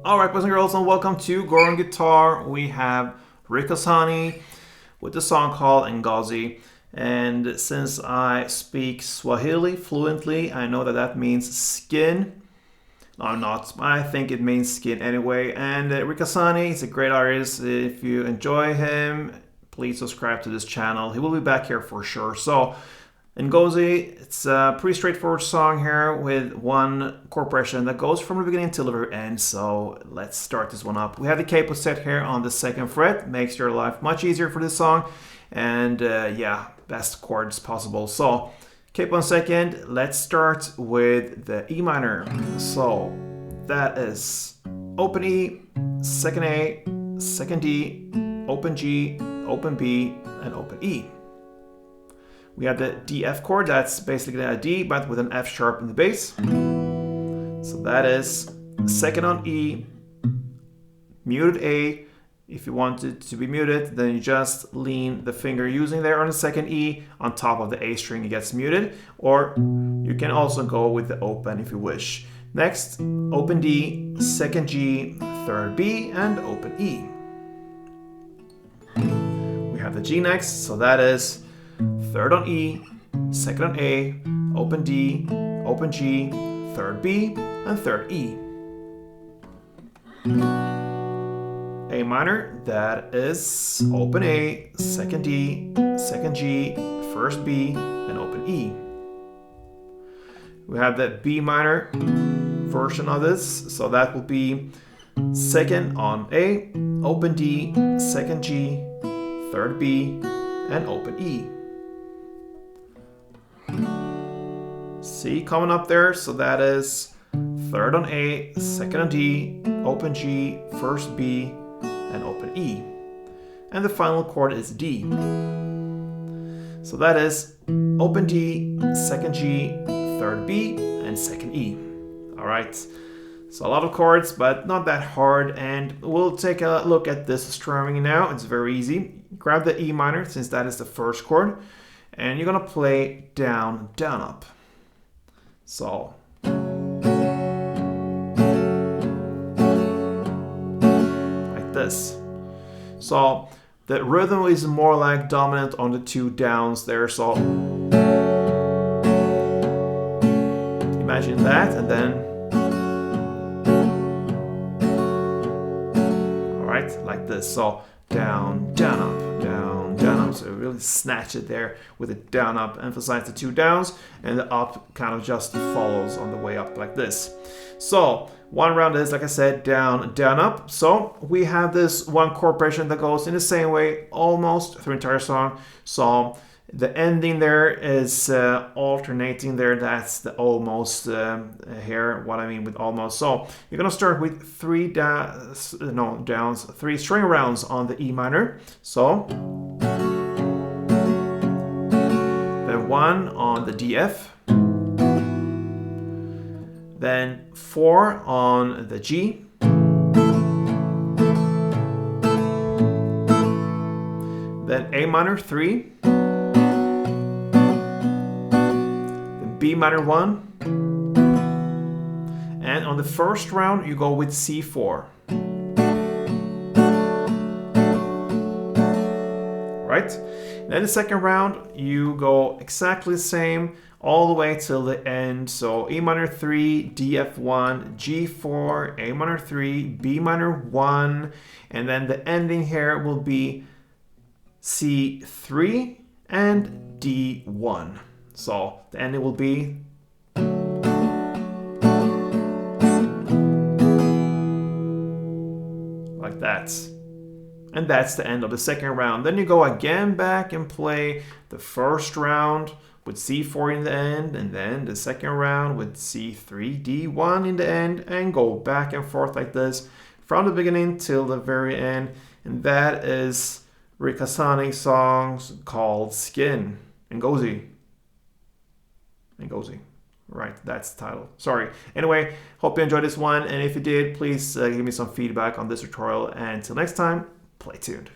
Alright, boys and girls, and welcome to Go on Guitar. We have RIC HASSANI with the song called Ngozi. And since I speak Swahili fluently, I know that that means skin. No, I'm not. I think it means skin anyway. And RIC HASSANI is a great artist. If you enjoy him, please subscribe to this channel. He will be back here for sure. So, Ngozi, it's a pretty straightforward song here with one chord progression that goes from the beginning till the very end. So let's start this one up. We have the capo set here on the 2nd fret. Makes your life much easier for this song. And yeah, best chords possible. So capo on 2nd. Let's start with the E minor. So that is open E, 2nd A, 2nd D, open G, open B, and open E. We have the D F chord, that's basically a D, but with an F sharp in the bass. So that is 2nd on E, muted A. If you want it to be muted, then you just lean the finger using there on the 2nd E on top of the A string, it gets muted. Or you can also go with the open if you wish. Next, open D, 2nd G, 3rd B, and open E. We have the G next, so that is 3rd on E, 2nd on A, open D, open G, 3rd B, and 3rd E. A minor, that is open A, 2nd D, 2nd G, 1st B, and open E. We have the B minor version of this, so that will be 2nd on A, open D, 2nd G, 3rd B, and open E. C coming up there, so that is 3rd on A, 2nd on D, open G, 1st B, and open E. And the final chord is D. So that is open D, 2nd G, 3rd B, and 2nd E. Alright, so a lot of chords, but not that hard, and we'll take a look at this strumming now. It's very easy. Grab the E minor, since that is the first chord, and you're gonna play down, down, up. So like this. So the rhythm is more like dominant on the 2 downs there. So imagine that, and then alright, like this. So down, down, up, down, down, up. So really snatch it there with the down, up, emphasize the 2 downs, and the up kind of just follows on the way up like this. So one round is, like I said, down, down, up. So we have this one chord progression that goes in the same way almost through the entire song. So the ending there is alternating there. That's the almost here, what I mean with almost. So you're gonna start with 3 downs, 3 string rounds on the E minor. So then 1 on the D F, then 4 on the G, then A minor 3, B minor 1, and on the first round you go with C4. Right? Then the second round you go exactly the same all the way till the end. So E minor 3, DF1, G4, A minor 3, B minor 1, and then the ending here will be C3 and D1. So the ending will be like that. And that's the end of the second round. Then you go again back and play the first round with C4 in the end, and then the second round with C3, D1 in the end, and go back and forth like this from the beginning till the very end. And that is RIC HASSANI's song called Skin. Ngozi. Ngozi. Right, that's the title. Sorry. Anyway, hope you enjoyed this one, and if you did, please give me some feedback on this tutorial, and until next time, play tuned.